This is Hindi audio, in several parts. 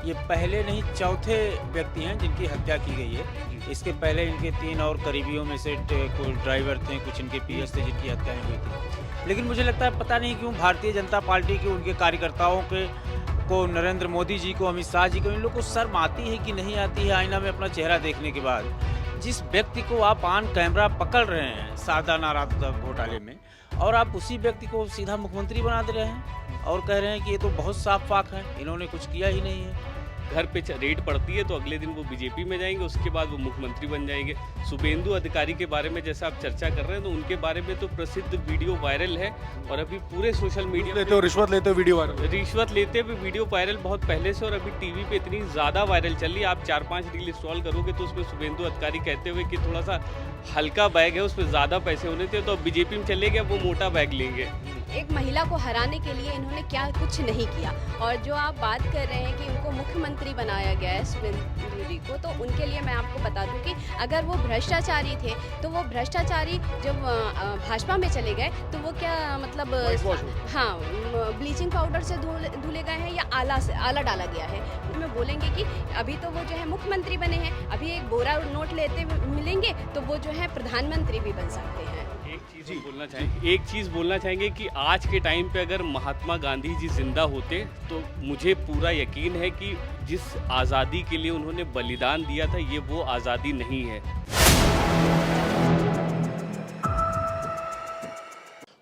ये पहले नहीं चौथे व्यक्ति हैं जिनकी हत्या की गई है। इसके पहले इनके 3 और करीबियों में से कुछ ड्राइवर थे, कुछ इनके पीएस थे जिनकी हत्याएँ हुई थी। लेकिन मुझे लगता है पता नहीं क्यों भारतीय जनता पार्टी के उनके कार्यकर्ताओं के को नरेंद्र मोदी जी को, अमित शाह जी को, इन लोग को शर्म आती है कि नहीं आती है आईना में अपना चेहरा देखने के बाद। जिस व्यक्ति को आप ऑन कैमरा पकड़ रहे हैं शारदा नारा घोटाले में और आप उसी व्यक्ति को सीधा मुख्यमंत्री बना दे रहे हैं और कह रहे हैं कि ये तो बहुत साफ फाक है, इन्होंने कुछ किया ही नहीं है। घर पे रेड पड़ती है तो अगले दिन वो बीजेपी में जाएंगे, उसके बाद वो मुख्यमंत्री बन जाएंगे। शुभेंदु अधिकारी के बारे में जैसा आप चर्चा कर रहे हैं तो उनके बारे में तो प्रसिद्ध वीडियो वायरल है और अभी पूरे सोशल मीडिया लेते हो, रिश्वत लेते हो, वीडियो वायरल। रिश्वत लेते हुए वीडियो वायरल बहुत पहले से और अभी टीवी पे इतनी ज़्यादा वायरल चल रही है। आप 4-5 रील इंस्टॉल करोगे तो उसमें शुभेंदु अधिकारी कहते हुए कि थोड़ा सा हल्का बैग है, उसमें ज़्यादा पैसे होने थे तो अब बीजेपी में चले गए, वो मोटा बैग लेंगे। एक महिला को हराने के लिए इन्होंने क्या कुछ नहीं किया। और जो आप बात कर रहे हैं कि उनको मुख्यमंत्री बनाया गया है शुभेंदु जी को, तो उनके लिए मैं आपको बता दूं कि अगर वो भ्रष्टाचारी थे तो वो भ्रष्टाचारी जब भाजपा में चले गए तो वो क्या मतलब हाँ ब्लीचिंग पाउडर से धुले गए हैं या आला डाला गया है। उसमें बोलेंगे कि अभी तो वो जो है मुख्यमंत्री बने हैं, अभी एक बोरा नोट लेते मिलेंगे तो वो जो है प्रधानमंत्री भी बन सकते हैं। एक चीज़ बोलना चाहेंगे कि आज के टाइम पे अगर महात्मा गांधी जी जिंदा होते तो मुझे पूरा यकीन है कि जिस आज़ादी के लिए उन्होंने बलिदान दिया था ये वो आज़ादी नहीं है।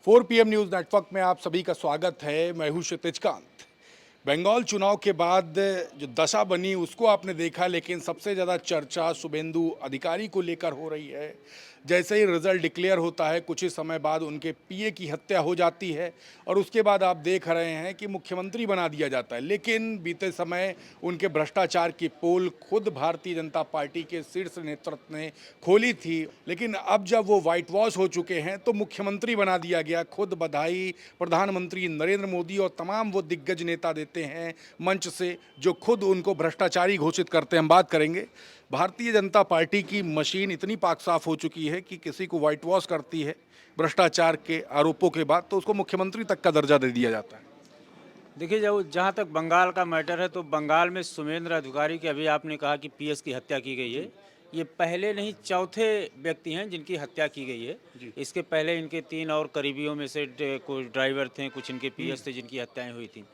4 PM न्यूज़ नेटवर्क में आप सभी का स्वागत है। मैं हूं क्षितिज कांत। बंगाल चुनाव के बाद जो दशा बनी उसको आपने देखा, लेकिन सबसे ज़्यादा चर्चा शुभेंदु अधिकारी को लेकर हो रही है। जैसे ही रिजल्ट डिक्लेयर होता है कुछ ही समय बाद उनके पीए की हत्या हो जाती है और उसके बाद आप देख रहे हैं कि मुख्यमंत्री बना दिया जाता है। लेकिन बीते समय उनके भ्रष्टाचार की पोल खुद भारतीय जनता पार्टी के शीर्ष नेतृत्व ने खोली थी, लेकिन अब जब वो व्हाइट वॉश हो चुके हैं तो मुख्यमंत्री बना दिया गया। खुद बधाई प्रधानमंत्री नरेंद्र मोदी और तमाम वो दिग्गज नेता देते हैं मंच से जो खुद उनको भ्रष्टाचारी घोषित करते हैं। हम बात करेंगे, भारतीय जनता पार्टी की मशीन इतनी पाक साफ हो चुकी है कि किसी को व्हाइट वॉश करती है भ्रष्टाचार के आरोपों के बाद तो उसको मुख्यमंत्री तक का दर्जा दे दिया जाता है। देखिए, जब जहाँ तक बंगाल का मैटर है तो बंगाल में शुभेंद्र अधिकारी की, अभी आपने कहा कि पीएस की हत्या की गई है, ये पहले नहीं चौथे व्यक्ति हैं जिनकी हत्या की गई है। इसके पहले इनके 3 और करीबियों में से कुछ ड्राइवर थे, कुछ इनके पीएस थे जिनकी हत्याएं हुई थी।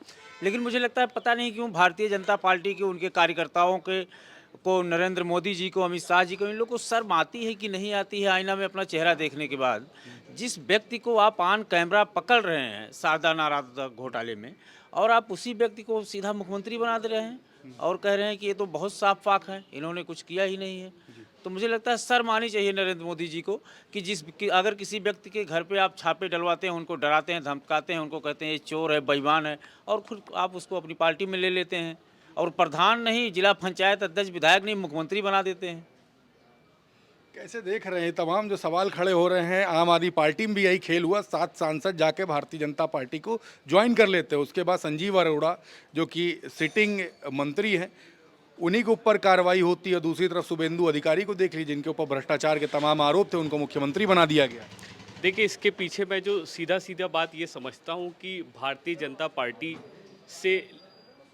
लेकिन मुझे लगता है पता नहीं क्यों भारतीय जनता पार्टी के उनके कार्यकर्ताओं के को नरेंद्र मोदी जी को, अमित शाह जी को, इन लोग को शर्म आती है कि नहीं आती है आईना में अपना चेहरा देखने के बाद। जिस व्यक्ति को आप ऑन कैमरा पकड़ रहे हैं शारदा नारा घोटाले में और आप उसी व्यक्ति को सीधा मुख्यमंत्री बना दे रहे हैं और कह रहे हैं कि ये तो बहुत साफ फाक है, इन्होंने कुछ किया ही नहीं है। तो मुझे लगता है शर्म आनी चाहिए नरेंद्र मोदी जी को कि अगर किसी व्यक्ति के घर पे आप छापे डलवाते हैं, उनको डराते हैं, धमकाते हैं, उनको कहते हैं ये चोर है, बेईमान है, और खुद आप उसको अपनी पार्टी में ले लेते हैं और प्रधान नहीं, जिला पंचायत अध्यक्ष, विधायक नहीं, मुख्यमंत्री बना देते हैं। कैसे देख रहे हैं तमाम जो सवाल खड़े हो रहे हैं? आम आदमी पार्टी में भी यही खेल हुआ, 7 सांसद जाके भारतीय जनता पार्टी को ज्वाइन कर लेते हैं। उसके बाद संजीव अरोड़ा जो कि सिटिंग मंत्री हैं, उन्हीं के ऊपर कार्रवाई होती है। दूसरी तरफ शुभेंदु अधिकारी को देख लीजिए, जिनके ऊपर भ्रष्टाचार के तमाम आरोप थे, उनको मुख्यमंत्री बना दिया गया। देखिए, इसके पीछे मैं जो सीधा बात ये समझता हूँ कि भारतीय जनता पार्टी से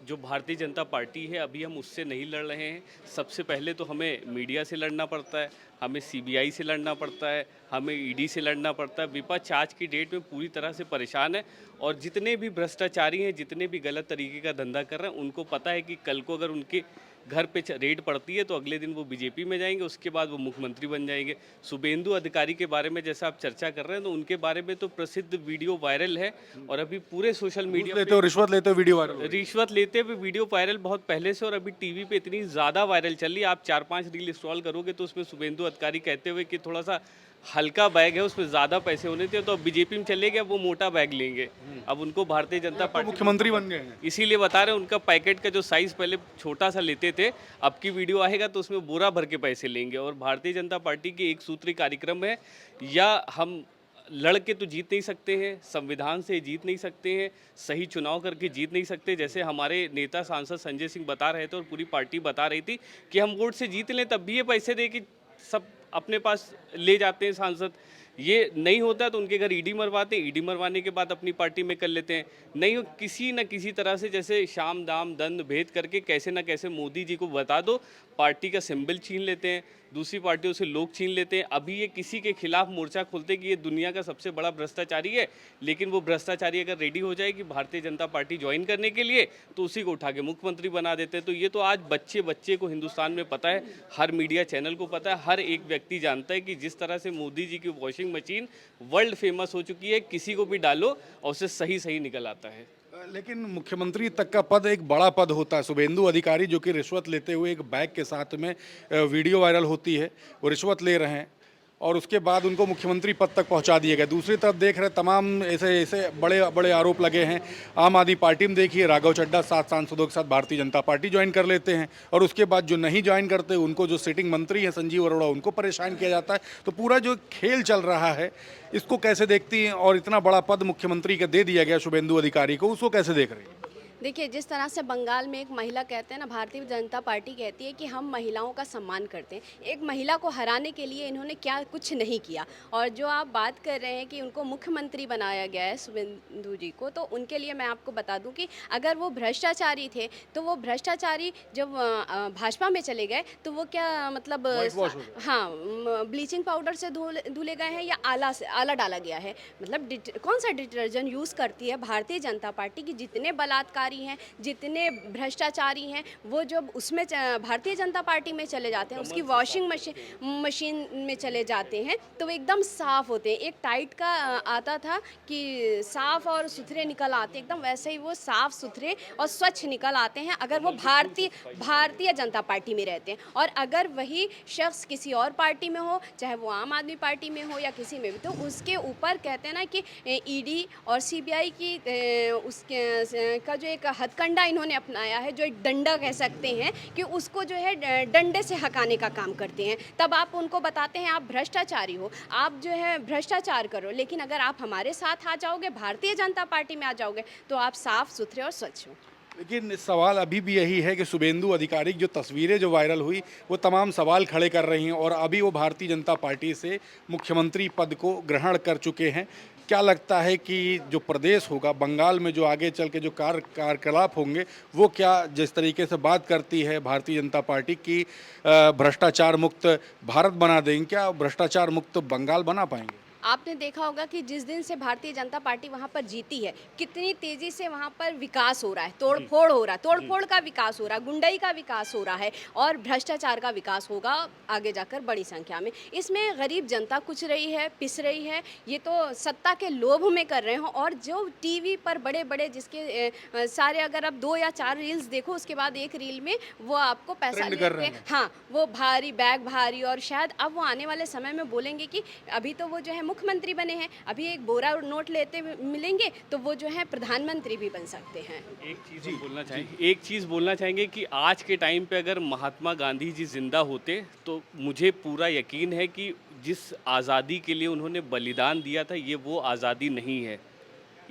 जो भारतीय जनता पार्टी है अभी हम उससे नहीं लड़ रहे हैं। सबसे पहले तो हमें मीडिया से लड़ना पड़ता है, हमें सीबीआई से लड़ना पड़ता है, हमें ईडी से लड़ना पड़ता है। विपक्ष आज की डेट में पूरी तरह से परेशान है और जितने भी भ्रष्टाचारी हैं, जितने भी गलत तरीके का धंधा कर रहे हैं, उनको पता है कि कल को अगर उनके घर पे रेड पड़ती है तो अगले दिन वो बीजेपी में जाएंगे, उसके बाद वो मुख्यमंत्री बन जाएंगे। शुभेंदु अधिकारी के बारे में जैसा आप चर्चा कर रहे हैं तो उनके बारे में तो प्रसिद्ध वीडियो वायरल है और अभी पूरे सोशल मीडिया लेते हो, रिश्वत लेते हो, वीडियो वायरल। रिश्वत लेते हुए वीडियो वायरल बहुत पहले से और अभी टीवी पे इतनी ज़्यादा वायरल चल रही है। आप 4-5 रील इंस्टॉल करोगे तो उसमें शुभेंदु अधिकारी कहते हुए कि थोड़ा सा हल्का बैग है, उसमें ज़्यादा पैसे होने थे तो अब बीजेपी में चले गए, वो मोटा बैग लेंगे। अब उनको भारतीय जनता पार्टी मुख्यमंत्री बन गए हैं। इसीलिए बता रहे हैं, उनका पैकेट का जो साइज़ पहले छोटा सा लेते थे, अब की वीडियो आएगा तो उसमें बोरा भर के पैसे लेंगे। और भारतीय जनता पार्टी की एक सूत्री कार्यक्रम है, या हम लड़ के तो जीत नहीं सकते हैं, संविधान से जीत नहीं सकते हैं, सही चुनाव करके जीत नहीं सकते। जैसे हमारे नेता सांसद संजय सिंह बता रहे थे और पूरी पार्टी बता रही थी कि हम वोट से जीत लें तब भी ये पैसे दे कि सब अपने पास ले जाते हैं सांसद। ये नहीं होता तो उनके घर ईडी मरवाते हैं, ईडी मरवाने के बाद अपनी पार्टी में कर लेते हैं। नहीं हो किसी न किसी तरह से जैसे शाम दाम दंड भेद करके कैसे ना कैसे मोदी जी को बता दो, पार्टी का सिंबल छीन लेते हैं, दूसरी पार्टियों से लोग छीन लेते हैं। अभी ये किसी के खिलाफ मोर्चा खोलते कि ये दुनिया का सबसे बड़ा भ्रष्टाचारी है, लेकिन वो भ्रष्टाचारी अगर रेडी हो जाए कि भारतीय जनता पार्टी ज्वाइन करने के लिए तो उसी को उठा के मुख्यमंत्री बना देते हैं। तो ये तो आज बच्चे बच्चे को हिंदुस्तान में पता है, हर मीडिया चैनल को पता है, हर एक व्यक्ति जानता है कि जिस तरह से मोदी जी की वॉशिंग मशीन वर्ल्ड फेमस हो चुकी है, किसी को भी डालो और उसे सही सही निकल आता है। लेकिन मुख्यमंत्री तक का पद एक बड़ा पद होता है। शुभेंदु अधिकारी जो कि रिश्वत लेते हुए एक बैग के साथ में वीडियो वायरल होती है, वो रिश्वत ले रहे हैं और उसके बाद उनको मुख्यमंत्री पद तक पहुंचा दिया गया। दूसरी तरफ देख रहे तमाम ऐसे ऐसे बड़े बड़े आरोप लगे हैं। आम आदमी पार्टी में देखिए राघव चड्ढा 7 सांसदों के साथ भारतीय जनता पार्टी ज्वाइन कर लेते हैं और उसके बाद जो नहीं ज्वाइन करते उनको, जो सिटिंग मंत्री हैं संजीव अरोड़ा, उनको परेशान किया जाता है। तो पूरा जो खेल चल रहा है इसको कैसे देखती हैं, और इतना बड़ा पद मुख्यमंत्री का दे दिया गया शुभेंदु अधिकारी को, उसको कैसे देख रही हैं? देखिए, जिस तरह से बंगाल में एक महिला कहते हैं ना, भारतीय जनता पार्टी कहती है कि हम महिलाओं का सम्मान करते हैं। एक महिला को हराने के लिए इन्होंने क्या कुछ नहीं किया। और जो आप बात कर रहे हैं कि उनको मुख्यमंत्री बनाया गया है शुभेंदु जी को, तो उनके लिए मैं आपको बता दूं कि अगर वो भ्रष्टाचारी थे तो वो भ्रष्टाचारी जब भाजपा में चले गए तो वो क्या मतलब, हाँ, ब्लीचिंग पाउडर से धुले गए हैं या आला डाला गया है। मतलब कौन सा डिटर्जेंट यूज़ करती है भारतीय जनता पार्टी की? जितने बलात्कार हैं, जितने भ्रष्टाचारी हैं, वो जब उसमें भारतीय जनता पार्टी में चले जाते हैं, उसकी वॉशिंग मशीन में चले जाते हैं, तो वो एकदम साफ होते हैं। एक टाइट का आता था कि साफ और सुथरे निकल आते हैं, एकदम वैसे ही वो साफ सुथरे और स्वच्छ निकल आते हैं अगर वो भारतीय जनता पार्टी में रहते हैं। और अगर वही शख्स किसी और पार्टी में हो, चाहे वो आम आदमी पार्टी में हो या किसी में भी, तो उसके ऊपर कहते हैं ना कि ईडी और सीबीआई की उसके का जो एक हथकंडा इन्होंने अपनाया है, जो एक डंडा कह सकते हैं, कि उसको जो है डंडे से हकाने का काम करते हैं। तब आप उनको बताते हैं आप भ्रष्टाचारी हो, आप जो है भ्रष्टाचार करो, लेकिन अगर आप हमारे साथ आ जाओगे, भारतीय जनता पार्टी में आ जाओगे, तो आप साफ सुथरे और स्वच्छ हो। लेकिन सवाल अभी भी यही है कि शुभेंदु अधिकारी की जो तस्वीरें जो वायरल हुई वो तमाम सवाल खड़े कर रही हैं और अभी वो भारतीय जनता पार्टी से मुख्यमंत्री पद को ग्रहण कर चुके हैं। क्या लगता है कि जो प्रदेश होगा बंगाल में, जो आगे चल के जो कार्यकलाप होंगे, वो क्या जिस तरीके से बात करती है भारतीय जनता पार्टी की भ्रष्टाचार मुक्त भारत बना देंगे, क्या भ्रष्टाचार मुक्त बंगाल बना पाएंगे? आपने देखा होगा कि जिस दिन से भारतीय जनता पार्टी वहाँ पर जीती है, कितनी तेजी से वहाँ पर विकास हो रहा है, तोड़फोड़ हो रहा है, तोड़फोड़ का विकास हो रहा है, गुंडाई का विकास हो रहा है और भ्रष्टाचार का विकास होगा आगे जाकर बड़ी संख्या में। इसमें गरीब जनता कुछ रही है, पिस रही है, ये तो सत्ता के लोभ में कर रहे हो। और जो टीवी पर बड़े बड़े जिसके सारे, अगर आप 2 या 4 रील्स देखो, उसके बाद एक रील में वो आपको पैसा लेते हैं, हाँ, वो भारी बैग भारी, और शायद अब वो आने वाले समय में बोलेंगे कि अभी तो वो जो है मुख्यमंत्री बने हैं, अभी एक बोरा नोट लेते मिलेंगे तो वो जो है प्रधानमंत्री भी बन सकते हैं। एक चीज़ बोलना चाहेंगे कि आज के टाइम पे अगर महात्मा गांधी जी जिंदा होते तो मुझे पूरा यकीन है कि जिस आज़ादी के लिए उन्होंने बलिदान दिया था, ये वो आज़ादी नहीं है।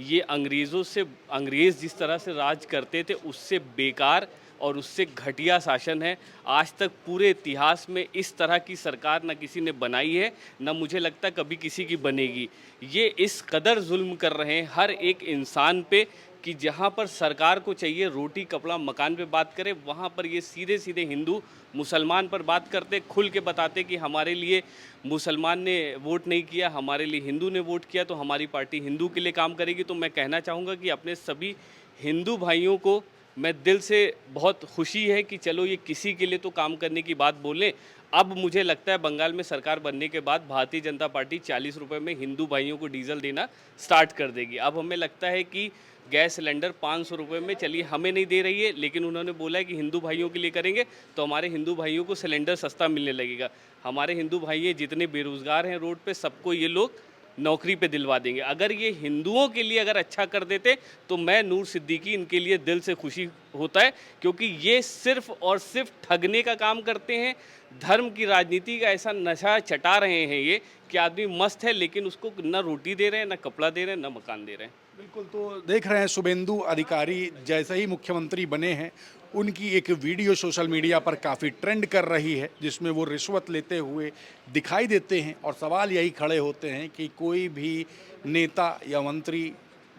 ये अंग्रेज़ जिस तरह से राज करते थे उससे बेकार और उससे घटिया शासन है। आज तक पूरे इतिहास में इस तरह की सरकार न किसी ने बनाई है, न मुझे लगता कभी किसी की बनेगी। ये इस कदर जुल्म कर रहे हैं हर एक इंसान पे कि जहाँ पर सरकार को चाहिए रोटी कपड़ा मकान पे बात करे, वहाँ पर ये सीधे सीधे हिंदू मुसलमान पर बात करते, खुल के बताते कि हमारे लिए मुसलमान ने वोट नहीं किया, हमारे लिए हिंदू ने वोट किया, तो हमारी पार्टी हिंदू के लिए काम करेगी। तो मैं कहना चाहूँगा कि अपने सभी हिंदू भाइयों को मैं दिल से बहुत खुशी है कि चलो ये किसी के लिए तो काम करने की बात बोलें। अब मुझे लगता है बंगाल में सरकार बनने के बाद भारतीय जनता पार्टी 40 रुपये में हिंदू भाइयों को डीजल देना स्टार्ट कर देगी। अब हमें लगता है कि गैस सिलेंडर 500 रुपये में, चलिए हमें नहीं दे रही है, लेकिन उन्होंने बोला है कि हिंदू भाइयों के लिए करेंगे, तो हमारे हिंदू भाइयों को सिलेंडर सस्ता मिलने लगेगा। हमारे हिंदू भाई जितने बेरोज़गार हैं रोड पे, सबको ये लोग नौकरी पे दिलवा देंगे। अगर ये हिंदुओं के लिए अगर अच्छा कर देते तो मैं नूर सिद्दीकी इनके लिए दिल से खुशी होता है, क्योंकि ये सिर्फ और सिर्फ ठगने का काम करते हैं। धर्म की राजनीति का ऐसा नशा चटा रहे हैं ये कि आदमी मस्त है, लेकिन उसको न रोटी दे रहे हैं, न कपड़ा दे रहे हैं, न मकान दे रहे हैं। बिल्कुल, तो देख रहे हैं शुभेंदु अधिकारी जैसे ही मुख्यमंत्री बने हैं उनकी एक वीडियो सोशल मीडिया पर काफ़ी ट्रेंड कर रही है, जिसमें वो रिश्वत लेते हुए दिखाई देते हैं। और सवाल यही खड़े होते हैं कि कोई भी नेता या मंत्री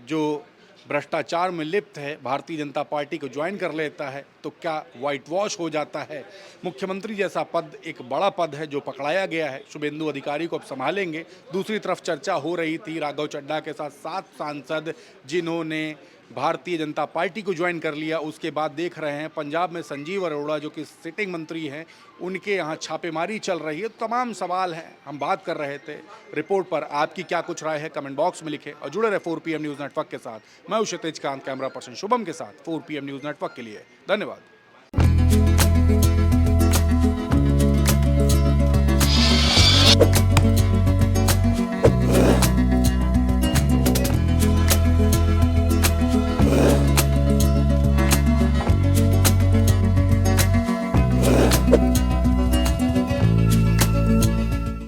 जो भ्रष्टाचार में लिप्त है भारतीय जनता पार्टी को ज्वाइन कर लेता है तो क्या वाइट वॉश हो जाता है। मुख्यमंत्री जैसा पद एक बड़ा पद है जो पकड़ाया गया है, शुभेंदु अधिकारी को अब संभालेंगे। दूसरी तरफ चर्चा हो रही थी राघव चड्ढा के साथ 7 सांसद जिन्होंने भारतीय जनता पार्टी को ज्वाइन कर लिया, उसके बाद देख रहे हैं पंजाब में संजीव अरोड़ा जो कि सिटिंग मंत्री हैं, उनके यहाँ छापेमारी चल रही है। तमाम सवाल हैं, हम बात कर रहे थे रिपोर्ट पर। आपकी क्या कुछ राय है कमेंट बॉक्स में लिखें और जुड़े रहे 4 PM न्यूज़ नेटवर्क के साथ। मैं क्षितिज कांत, कैमरा पर्सन शुभम के साथ 4 PM न्यूज़ नेटवर्क के लिए धन्यवाद।